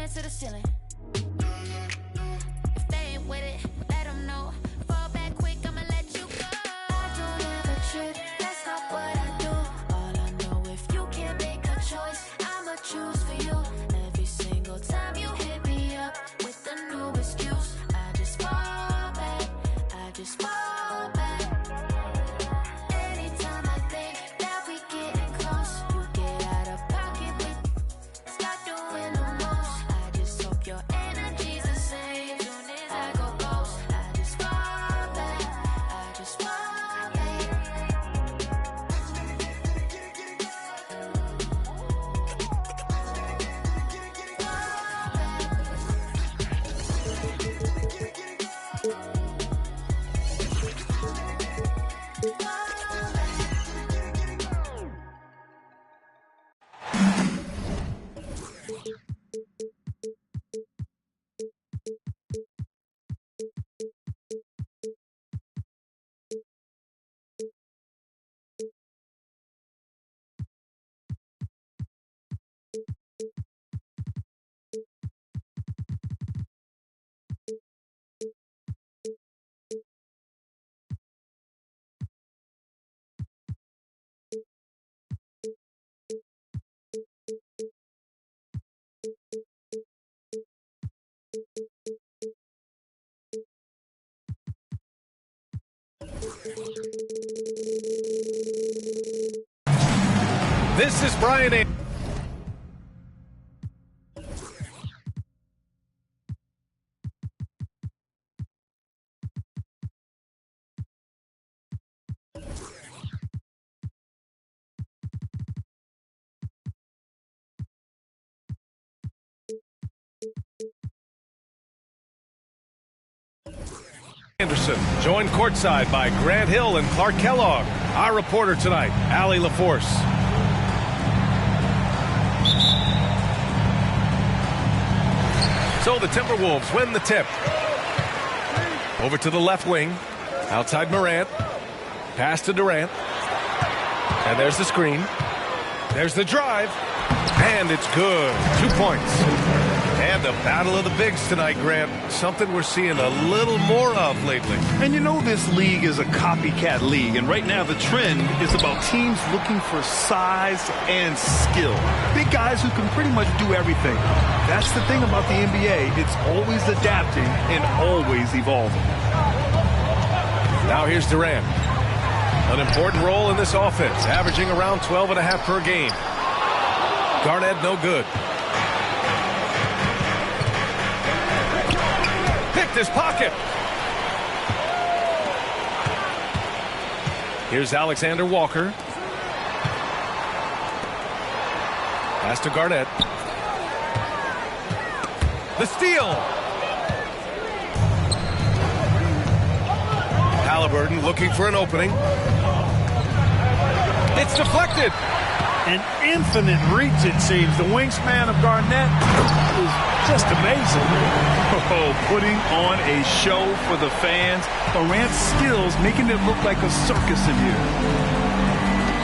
hands to the ceiling. If they ain't with it, let them know. Fall back quick, I'ma let you go. I don't ever trip, that's not what I do. All I know, if you can't make a choice, I'ma choose for you. Every single time you hit me up with a new excuse, I just fall back, I just fall back. Anytime I think that we getting close, you get out of pocket with, stop doing the most. I just hope your energy's the same. Soon as I go ghost, I just fall back, I just fall This is Brian Anderson, joined courtside by Grant Hill and Clark Kellogg. Our reporter tonight, Allie LaForce. So the Timberwolves win the tip. Over to the left wing, outside Morant. Pass to Durant. And there's the screen. There's the drive. And it's good. 2 points. And the battle of the bigs tonight, Grant. Something we're seeing a little more of lately. And you know this league is a copycat league, and right now the trend is about teams looking for size and skill. Big guys who can pretty much do everything. That's the thing about the NBA. It's always adapting and always evolving. Now here's Durant. An important role in this offense, averaging around 12.5 per game. Garnett no good. His pocket. Here's Alexander Walker. Pass to Garnett. The steal. Halliburton looking for an opening. It's deflected. An infinite reach, it seems. The wingspan of Garnett is just amazing. Oh, putting on a show for the fans. Durant's skills making it look like a circus in here.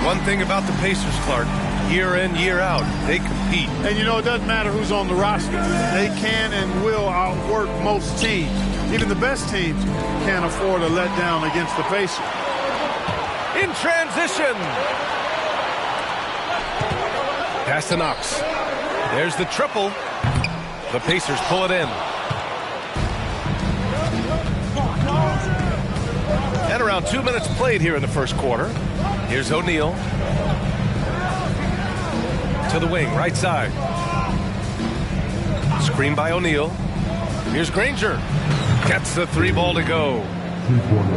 One thing about the Pacers, Clark, year in, year out, they compete. And you know, it doesn't matter who's on the roster. They can and will outwork most teams. Even the best teams can't afford a letdown against the Pacers. In transition. Pass to Knox. There's the triple. The Pacers pull it in. And around 2 minutes played here in the first quarter. Here's O'Neal. To the wing, right side. Screen by O'Neal. Here's Granger. Gets the 3 ball to go.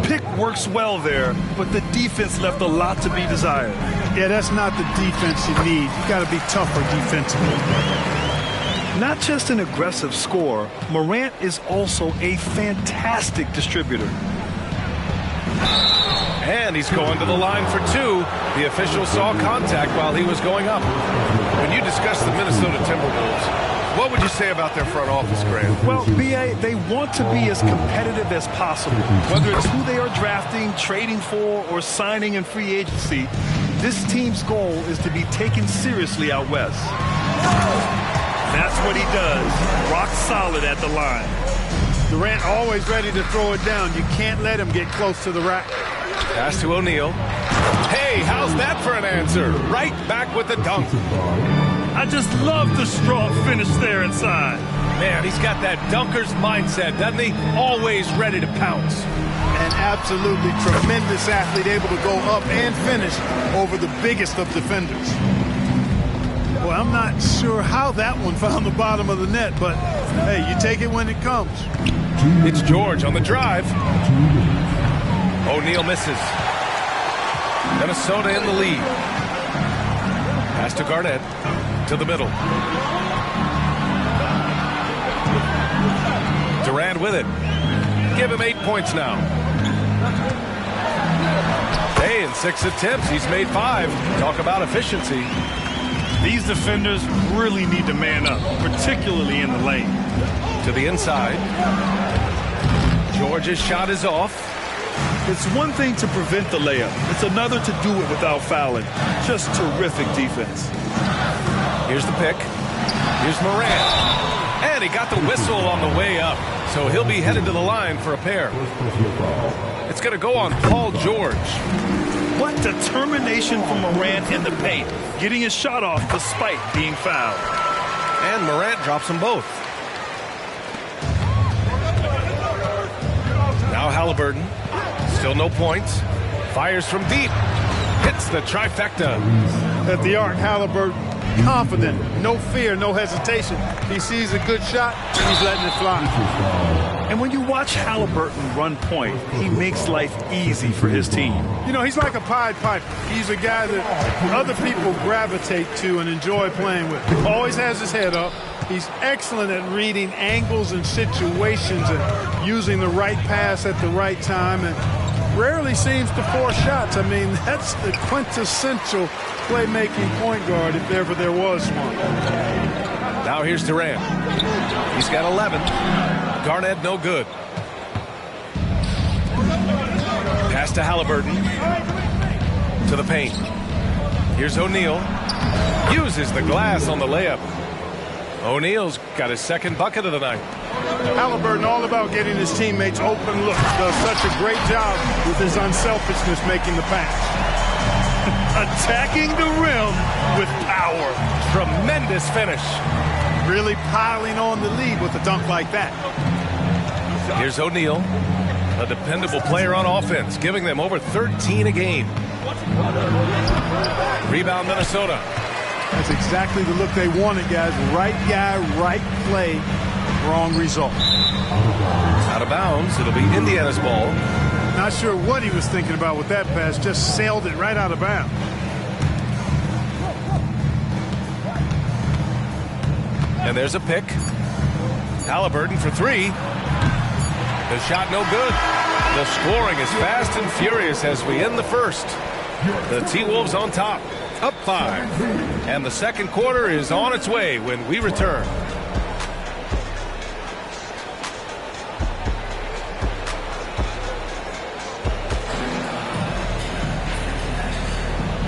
Pick works well there, but the defense left a lot to be desired. Yeah, that's not the defense you need. You got to be tougher defensively. Not just an aggressive scorer, Morant is also a fantastic distributor. And he's going to the line for 2. The official saw contact while he was going up. When you discuss the Minnesota Timberwolves, what would you say about their front office, Grant? Well, B.A., they want to be as competitive as possible. Whether it's who they are drafting, trading for, or signing in free agency, this team's goal is to be taken seriously out west. That's what he does. Rock solid at the line. Durant always ready to throw it down. You can't let him get close to the rack. Pass to O'Neal. Hey, how's that for an answer? Right back with the dunk. I just love the strong finish there inside. Man, he's got that dunker's mindset, doesn't he? Always ready to pounce. An absolutely tremendous athlete, able to go up and finish over the biggest of defenders. Well, I'm not sure how that one found the bottom of the net, but hey, you take it when it comes. It's George on the drive. O'Neal misses. Minnesota in the lead. Pass to Garnett. To the middle. Durant with it. Give him 8 points now. Hey, in 6 attempts, he's made 5. Talk about efficiency. These defenders really need to man up, particularly in the lane. To the inside. George's shot is off. It's one thing to prevent the layup. It's another to do it without fouling. Just terrific defense. Here's the pick. Here's Morant. And he got the whistle on the way up. So he'll be headed to the line for a pair. It's going to go on Paul George. What determination from Morant in the paint. Getting his shot off despite being fouled. And Morant drops them both. Now Halliburton. Still no points. Fires from deep. Hits the trifecta. At the arc, Halliburton, confident, no fear, no hesitation. He sees a good shot, and he's letting it fly. And when you watch Halliburton run point, he makes life easy for his team. You know, he's like a Pied Piper. He's a guy that other people gravitate to and enjoy playing with. Always has his head up. He's excellent at reading angles and situations and using the right pass at the right time, and rarely seems to force shots. I mean, that's the quintessential playmaking point guard if ever there was one. Now here's Durant. He's got 11. Garnett no good. Pass to Halliburton. To the paint. Here's O'Neal. Uses the glass on the layup. O'Neal's got his second bucket of the night. Halliburton all about getting his teammates open looks. Does such a great job with his unselfishness making the pass. Attacking the rim with power. Tremendous finish. Really piling on the lead with a dunk like that. Here's O'Neal, a dependable player on offense, giving them over 13 a game. Rebound Minnesota. That's exactly the look they wanted, guys. Right guy, right play, wrong result. Out of bounds. It'll be Indiana's ball. Not sure what he was thinking about with that pass. Just sailed it right out of bounds. And there's a pick. Halliburton for 3. The shot no good. The scoring is fast and furious as we end the first. The T-Wolves on top, up 5. And the second quarter is on its way when we return.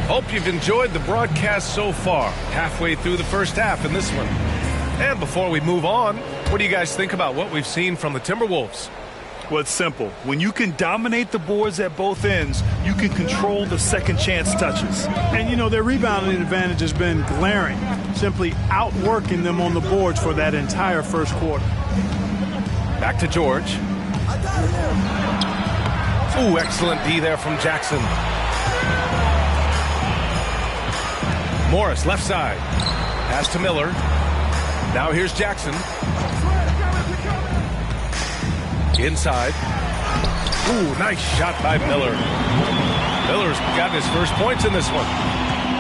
Hope you've enjoyed the broadcast so far. Halfway through the first half in this one. And before we move on, what do you guys think about what we've seen from the Timberwolves? Well, it's simple. When you can dominate the boards at both ends, you can control the second chance touches. And, you know, their rebounding advantage has been glaring, simply outworking them on the boards for that entire first quarter. Back to George. Ooh, excellent D there from Jackson. Morris, left side. Pass to Miller. Now here's Jackson. Inside. Ooh, nice shot by Miller. Miller's gotten his first points in this one.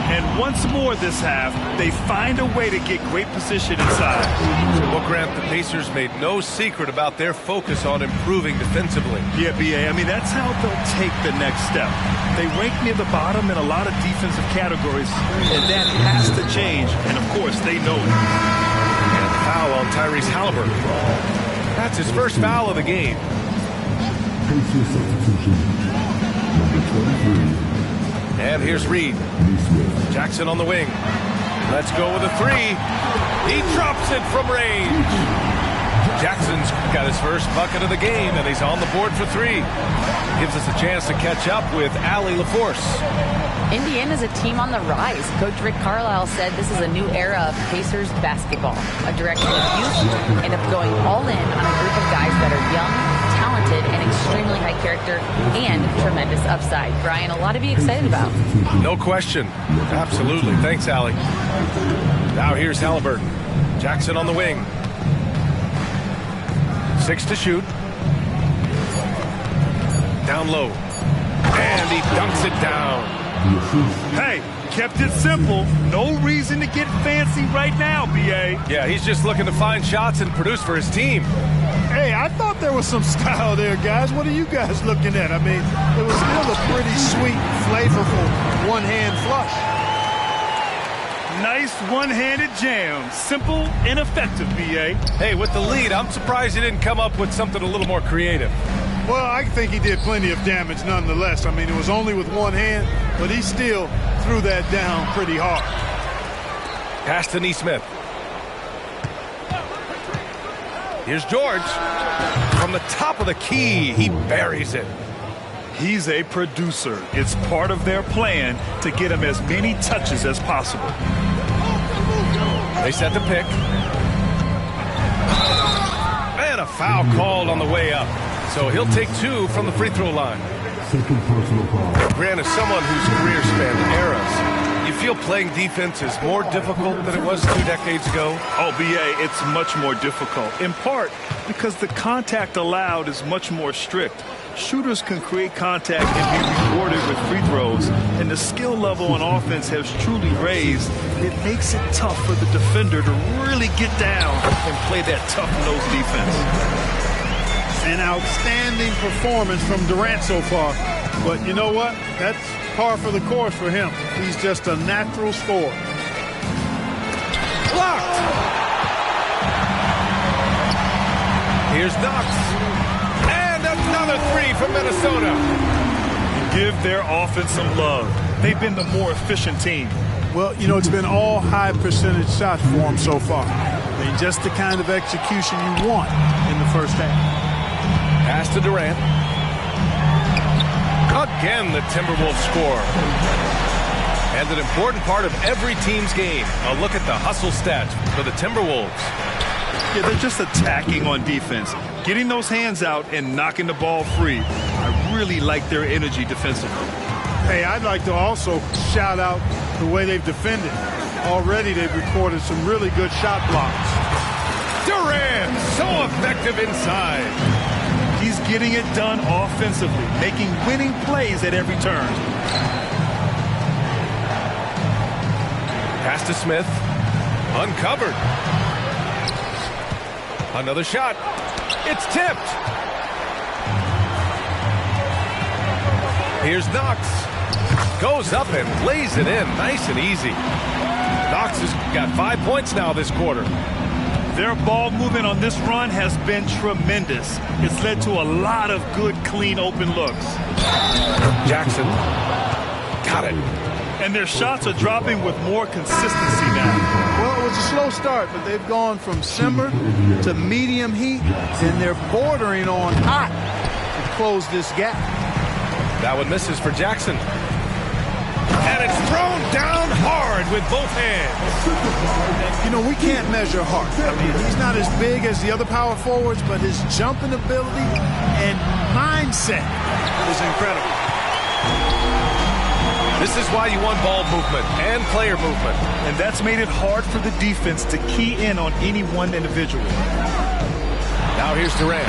And once more this half, they find a way to get great position inside. Well, Grant, the Pacers made no secret about their focus on improving defensively. Yeah, B.A., I mean, that's how they'll take the next step. They rank near the bottom in a lot of defensive categories, and that has to change. And, of course, they know it. And the foul on Tyrese Halliburton. That's his first foul of the game. Pacer substitution, number 23. And here's Reed. Jackson on the wing. Let's go with a three. He drops it from range. Jackson's got his first bucket of the game, and he's on the board for three. Gives us a chance to catch up with Allie LaForce. Indiana's a team on the rise. Coach Rick Carlisle said this is a new era of Pacers basketball, a direction of youth and of going all in on a group of guys that are young, talented, and extremely high character and tremendous upside. Brian, a lot to be excited about. No question. Absolutely. Thanks, Allie. Now here's Halliburton. Jackson on the wing. 6 to shoot. Down low. And he dunks it down. Hey, kept it simple. No reason to get fancy right now, B.A. Yeah, he's just looking to find shots and produce for his team. Hey, I thought there was some style there, guys. What are you guys looking at? I mean, it was still a pretty sweet, flavorful one-hand flush. Nice one-handed jam. Simple and effective, B.A. Hey, with the lead, I'm surprised he didn't come up with something a little more creative. Well, I think he did plenty of damage nonetheless. I mean, it was only with one hand, but he still threw that down pretty hard. Pass to Nesmith. Here's George. From the top of the key, he buries it. He's a producer. It's part of their plan to get him as many touches as possible. They set the pick. And a foul called on the way up. So he'll take 2 from the free throw line. Second personal foul. Grant is someone whose career spanned eras. You feel playing defense is more difficult than it was 2 decades ago? Oh, B.A., it's much more difficult, in part because the contact allowed is much more strict. Shooters can create contact and be rewarded with free throws, and the skill level on offense has truly raised. It makes it tough for the defender to really get down and play that tough-nosed defense. An outstanding performance from Durant so far. But you know what? That's par for the course for him. He's just a natural scorer. Blocked! Here's Knox. And another three from Minnesota. Give their offense some love. They've been the more efficient team. Well, you know, it's been all high percentage shots for him so far. I mean, just the kind of execution you want in the first half. Pass to Durant. Again, the Timberwolves score. And an important part of every team's game. A look at the hustle stats for the Timberwolves. Yeah, they're just attacking on defense, getting those hands out and knocking the ball free. I really like their energy defensively. Hey, I'd like to also shout out the way they've defended. Already they've recorded some really good shot blocks. Durant, so effective inside. He's getting it done offensively, making winning plays at every turn. Pass to Smith. Uncovered. Another shot. It's tipped. Here's Knox. Goes up and lays it in. Nice and easy. Knox has got 5 points now this quarter. Their ball movement on this run has been tremendous. It's led to a lot of good, clean, open looks. Jackson. Got it. And their shots are dropping with more consistency now. Well, it was a slow start, but they've gone from simmer to medium heat, and they're bordering on hot to close this gap. That one misses for Jackson. And it's thrown down hard with both hands. You know, we can't measure heart. I mean, he's not as big as the other power forwards, but his jumping ability and mindset is incredible. This is why you want ball movement and player movement. And that's made it hard for the defense to key in on any one individual. Now here's Durant.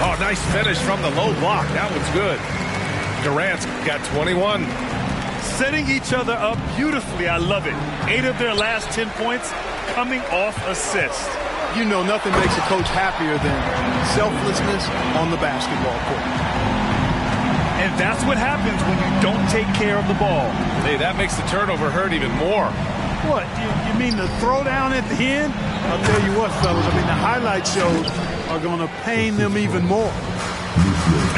Oh, nice finish from the low block. That one's good. Durant's got 21. Setting each other up beautifully. I love it. 8 of their last 10 points coming off assists. You know, nothing makes a coach happier than selflessness on the basketball court. And that's what happens when you don't take care of the ball. Hey, that makes the turnover hurt even more. What, you mean the throwdown at the end? I'll tell you what, fellas, I mean, the highlight shows are going to pain them even more.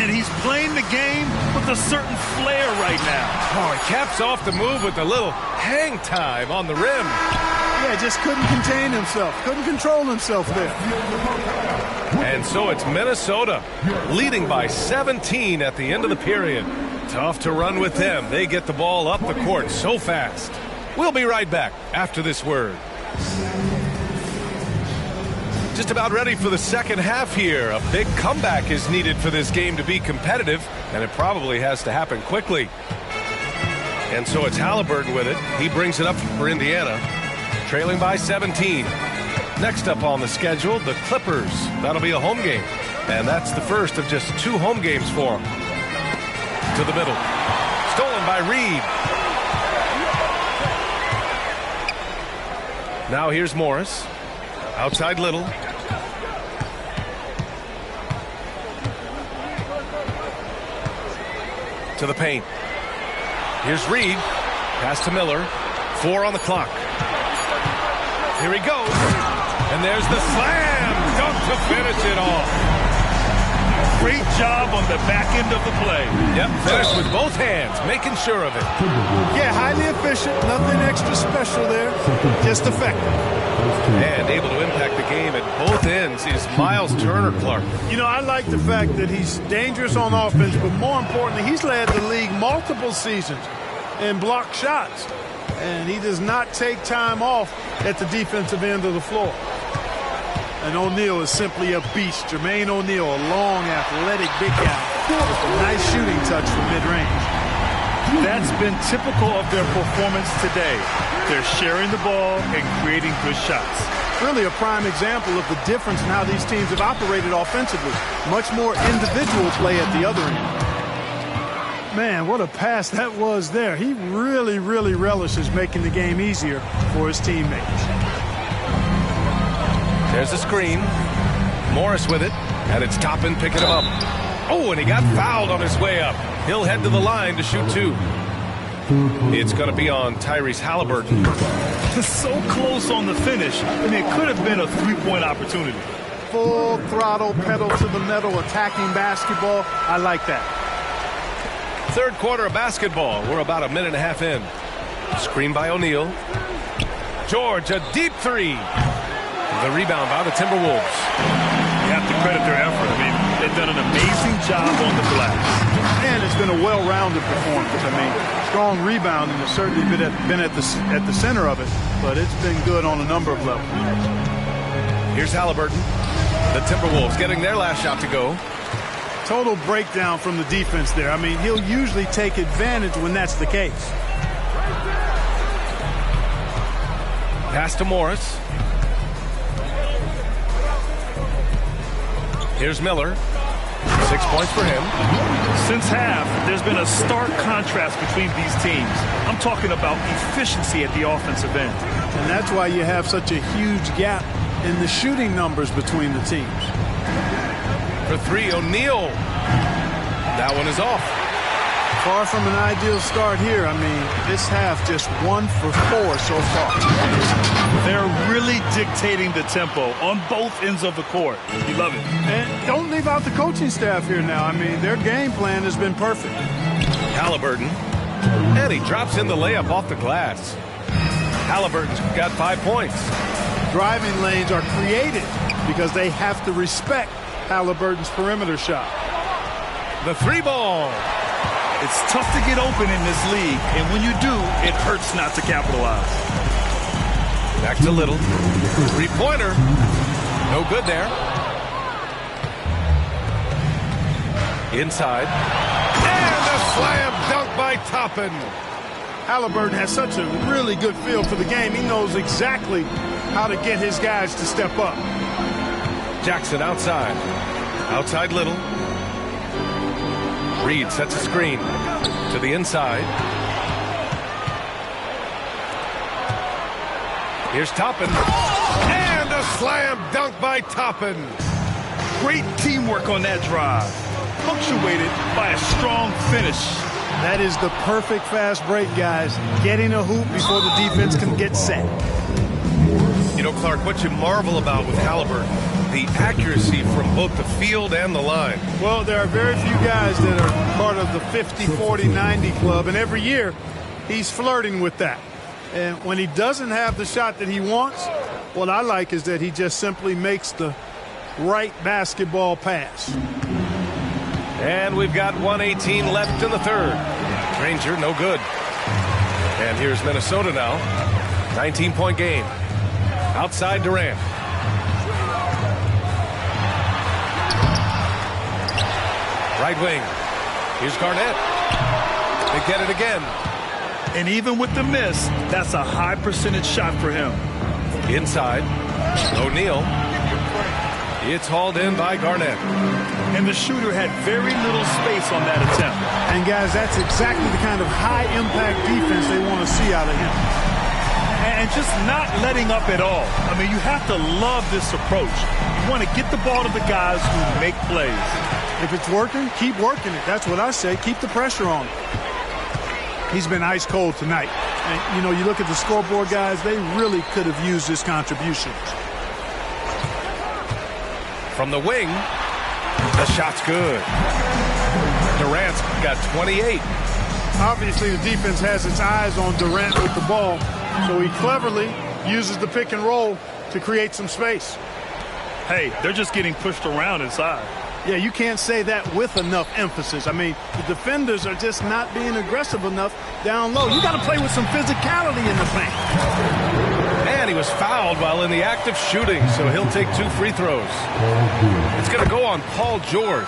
And he's playing the game with a certain flair right now. Oh, he caps off the move with a little hang time on the rim. Yeah, just couldn't contain himself. Couldn't control himself there. And so it's Minnesota leading by 17 at the end of the period. Tough to run with them. They get the ball up the court so fast. We'll be right back after this word. Just about ready for the second half here. A big comeback is needed for this game to be competitive, and it probably has to happen quickly. And so it's Halliburton with it. He brings it up for Indiana, trailing by 17. Next up on the schedule, the Clippers. That'll be a home game, and that's the first of just 2 home games for them. To the middle. Stolen by Reed. Now here's Morris. Outside Little. To the paint. Here's Reed. Pass to Miller. 4 on the clock. Here he goes. And there's the slam. Dunk to finish it off. Great job on the back end of the play. Yep, finished with both hands, making sure of it. Yeah, highly efficient. Nothing extra special there. Just effective. And able to impact the game at both ends is Miles Turner, Clark. You know, I like the fact that he's dangerous on offense, but more importantly, he's led the league multiple seasons in block shots. And he does not take time off at the defensive end of the floor. And O'Neal is simply a beast. Jermaine O'Neal, a long, athletic big guy with a nice shooting touch from mid-range. That's been typical of their performance today. They're sharing the ball and creating good shots. Really a prime example of the difference in how these teams have operated offensively. Much more individual play at the other end. Man, what a pass that was there. He really, really relishes making the game easier for his teammates. There's a screen. Morris with it, and it's Toppin picking him up. Oh, and he got fouled on his way up. He'll head to the line to shoot 2. It's going to be on Tyrese Halliburton. So close on the finish, and it could have been a 3-point opportunity. Full throttle, pedal to the metal, attacking basketball. I like that. Third quarter of basketball. We're about a minute and a half in. Screen by O'Neal. George, a deep 3. The rebound by the Timberwolves. You have to credit their effort. I mean, they've done an amazing job on the glass. And it's been a well-rounded performance. I mean, strong rebounding has certainly been at the center of it, but it's been good on a number of levels. Here's Halliburton. The Timberwolves getting their last shot to go. Total breakdown from the defense there. I mean, he'll usually take advantage when that's the case. Pass to Morris. Here's Miller. 6 points for him. Since half, there's been a stark contrast between these teams. I'm talking about efficiency at the offensive end. And that's why you have such a huge gap in the shooting numbers between the teams. For 3, O'Neal. That one is off. Far from an ideal start here. I mean, this half just 1 for 4 so far. They're really dictating the tempo on both ends of the court. You love it. And don't leave out the coaching staff here now. I mean, their game plan has been perfect. Halliburton. And he drops in the layup off the glass. Halliburton's got 5 points. Driving lanes are created because they have to respect Halliburton's perimeter shot. The 3-ball. It's tough to get open in this league, and when you do, it hurts not to capitalize. Back to Little. 3-pointer. No good there. Inside. And a slam dunk by Toppin. Halliburton has such a really good feel for the game. He knows exactly how to get his guys to step up. Jackson outside. Outside Little. Reed sets a screen to the inside. Here's Toppin. And a slam dunk by Toppin. Great teamwork on that drive, punctuated by a strong finish. That is the perfect fast break, guys. Getting a hoop before the defense can get set. You know, Clark, what you marvel about with Halliburton the accuracy from both the field and the line. Well, there are very few guys that are part of the 50, 40, 90 club, and every year he's flirting with that. And when he doesn't have the shot that he wants, what I like is that he just simply makes the right basketball pass. And we've got 1:18 left in the third. Ranger, no good. And here's Minnesota now. 19-point game. Outside Durant. Right wing. Here's Garnett. They get it again. And even with the miss, that's a high percentage shot for him. Inside. O'Neal. It's hauled in by Garnett. And the shooter had very little space on that attempt. And guys, that's exactly the kind of high impact defense they want to see out of him. And just not letting up at all. I mean, you have to love this approach. You want to get the ball to the guys who make plays. If it's working, keep working it. That's what I say. Keep the pressure on him. He's been ice cold tonight. And, you know, you look at the scoreboard, guys, they really could have used his contributions. From the wing, the shot's good. Durant's got 28. Obviously, the defense has its eyes on Durant with the ball, so he cleverly uses the pick and roll to create some space. Hey, they're just getting pushed around inside. Yeah, you can't say that with enough emphasis. I mean, the defenders are just not being aggressive enough down low. You got to play with some physicality in the paint. And he was fouled while in the act of shooting, so he'll take 2 free throws. It's going to go on Paul George.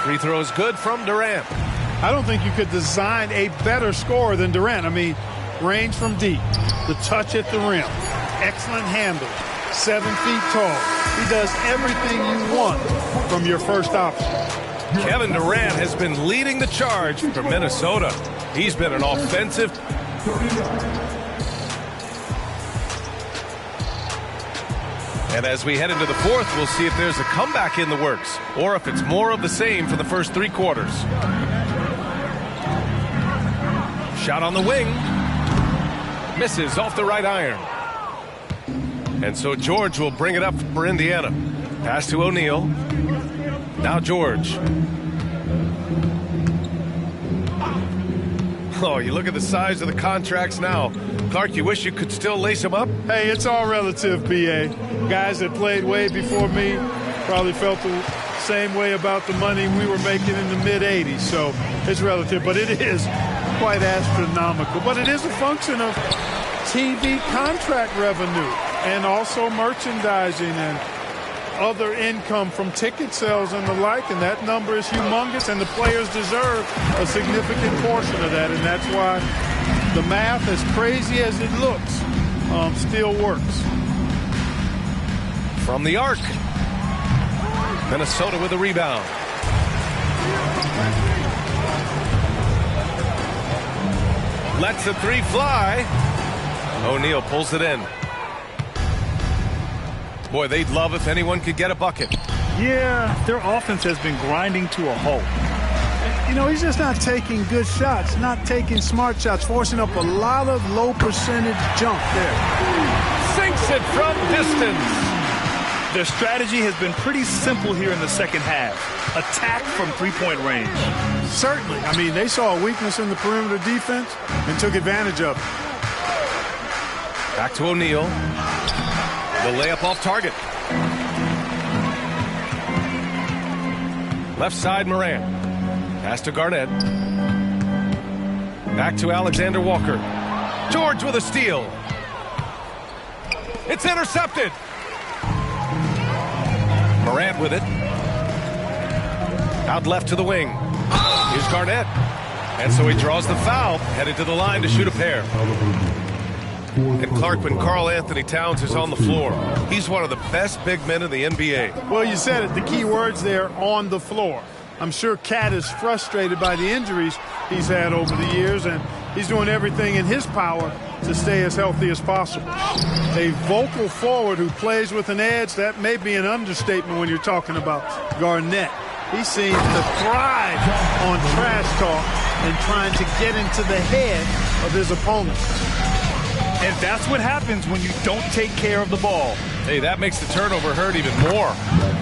Free throws good from Durant. I don't think you could design a better scorer than Durant. I mean, range from deep, the touch at the rim, excellent handle, 7 feet tall. He does everything you want from your first option. Kevin Durant has been leading the charge for Minnesota. He's been an offensive. And as we head into the fourth, we'll see if there's a comeback in the works or if it's more of the same for the first 3 quarters. Shot on the wing. Misses off the right iron. And so George will bring it up for Indiana. Pass to O'Neal. Now George. Oh, you look at the size of the contracts now. Clark, you wish you could still lace them up? Hey, it's all relative, B.A. Guys that played way before me probably felt the same way about the money we were making in the mid-'80s. So it's relative, but it is quite astronomical. But it is a function of TV contract revenue and also merchandising and other income from ticket sales and the like, and that number is humongous, and the players deserve a significant portion of that, and that's why the math, as crazy as it looks, still works. From the arc, Minnesota with a rebound. Lets the 3 fly. O'Neal pulls it in. Boy, they'd love if anyone could get a bucket. Yeah, their offense has been grinding to a halt. You know, he's just not taking good shots, not taking smart shots, forcing up a lot of low percentage jump there. Sinks it from distance. Their strategy has been pretty simple here in the second half. Attack from 3-point range. Certainly. I mean, they saw a weakness in the perimeter defense and took advantage of it. Back to O'Neal. The layup off target. Left side, Morant. Pass to Garnett. Back to Alexander Walker. George with a steal. It's intercepted. Morant with it. Out left to the wing. Here's Garnett. And so he draws the foul, headed to the line to shoot a pair. And Clark, when Karl Anthony Towns is on the floor, he's one of the best big men in the NBA. Well, you said it. The key words there, on the floor. I'm sure Cat is frustrated by the injuries he's had over the years, and he's doing everything in his power to stay as healthy as possible. A vocal forward who plays with an edge, that may be an understatement when you're talking about Garnett. He seems to thrive on trash talk and trying to get into the head of his opponents. And that's what happens when you don't take care of the ball. Hey, that makes the turnover hurt even more.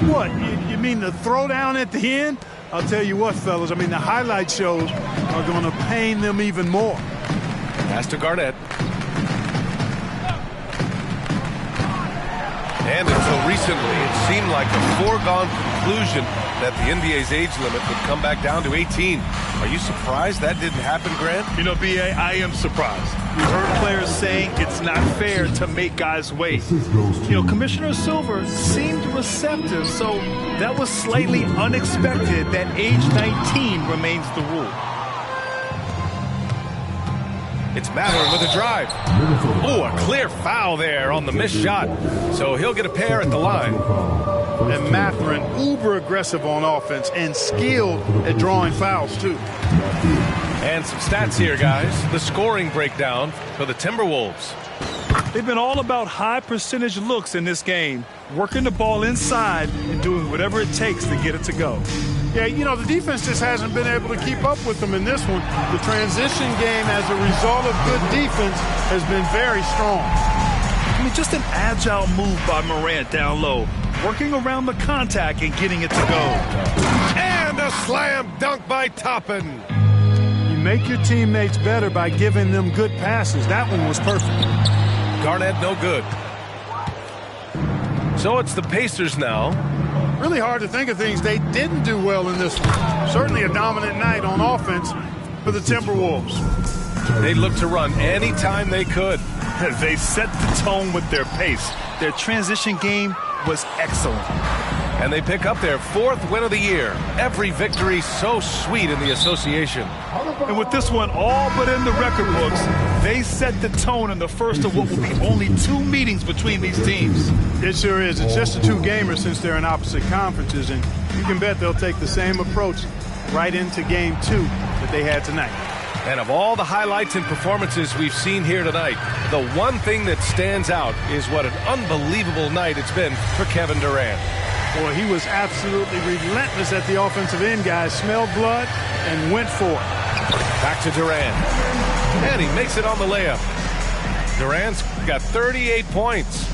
What, you mean the throwdown at the end? I'll tell you what, fellas, I mean, the highlight shows are going to pain them even more. Pass to Garnett. And until recently, it seemed like a foregone conclusion that the NBA's age limit would come back down to 18. Are you surprised that didn't happen, Grant? You know, B.A., I am surprised. We've heard players saying it's not fair to make guys wait. You know, Commissioner Silver seemed receptive, so that was slightly unexpected that age 19 remains the rule. It's Mathurin with a drive. Oh, a clear foul there on the missed shot. So he'll get a pair at the line. And Mathurin, uber aggressive on offense and skilled at drawing fouls, too. And some stats here, guys. The scoring breakdown for the Timberwolves. They've been all about high percentage looks in this game, working the ball inside and doing whatever it takes to get it to go. Yeah, you know, the defense just hasn't been able to keep up with them in this one. The transition game, as a result of good defense, has been very strong. I mean, just an agile move by Morant down low, working around the contact and getting it to go. And a slam dunk by Toppin. You make your teammates better by giving them good passes. That one was perfect. Garnett, no good. So it's the Pacers now. Really hard to think of things they didn't do well in this one. Certainly a dominant night on offense for the Timberwolves. They looked to run anytime they could. They set the tone with their pace. Their transition game was excellent. And they pick up their 4th win of the year. Every victory so sweet in the association. And with this one all but in the record books, they set the tone in the first of what will be only 2 meetings between these teams. It sure is. It's just a 2-gamer since they're in opposite conferences, and you can bet they'll take the same approach right into game 2 that they had tonight. And of all the highlights and performances we've seen here tonight, the one thing that stands out is what an unbelievable night it's been for Kevin Durant. Boy, he was absolutely relentless at the offensive end, guys. Smelled blood and went for it. Back to Durant. And he makes it on the layup. Durant's got 38 points.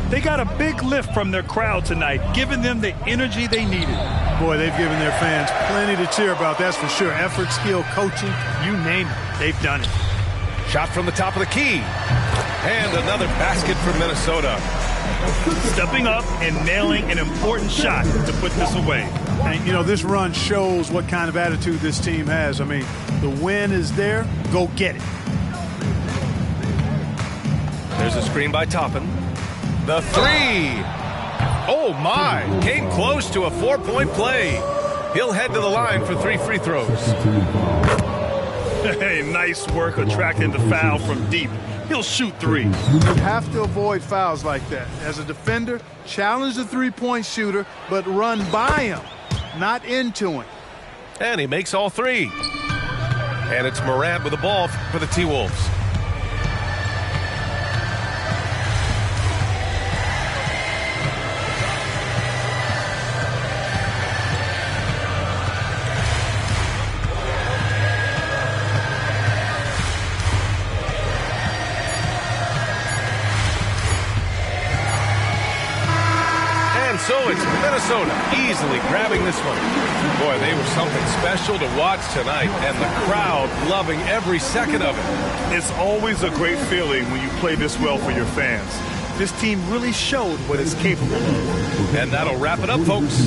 They got a big lift from their crowd tonight, giving them the energy they needed. Boy, they've given their fans plenty to cheer about, that's for sure. Effort, skill, coaching, you name it, they've done it. Shot from the top of the key. And another basket for Minnesota. Stepping up and nailing an important shot to put this away. And, you know, this run shows what kind of attitude this team has. I mean, the win is there. Go get it. There's a screen by Toppin. The 3. Oh, my. Came close to a 4-point play. He'll head to the line for 3 free throws. Hey, nice work attracting the foul from deep. He'll shoot 3. You have to avoid fouls like that. As a defender, challenge the three-point shooter, but run by him, not into him. And he makes all 3. And it's Morant with the ball for the T-Wolves. So it's Minnesota easily grabbing this one. Boy, they were something special to watch tonight, and the crowd loving every second of it. It's always a great feeling when you play this well for your fans. This team really showed what it's capable of. And that'll wrap it up, folks.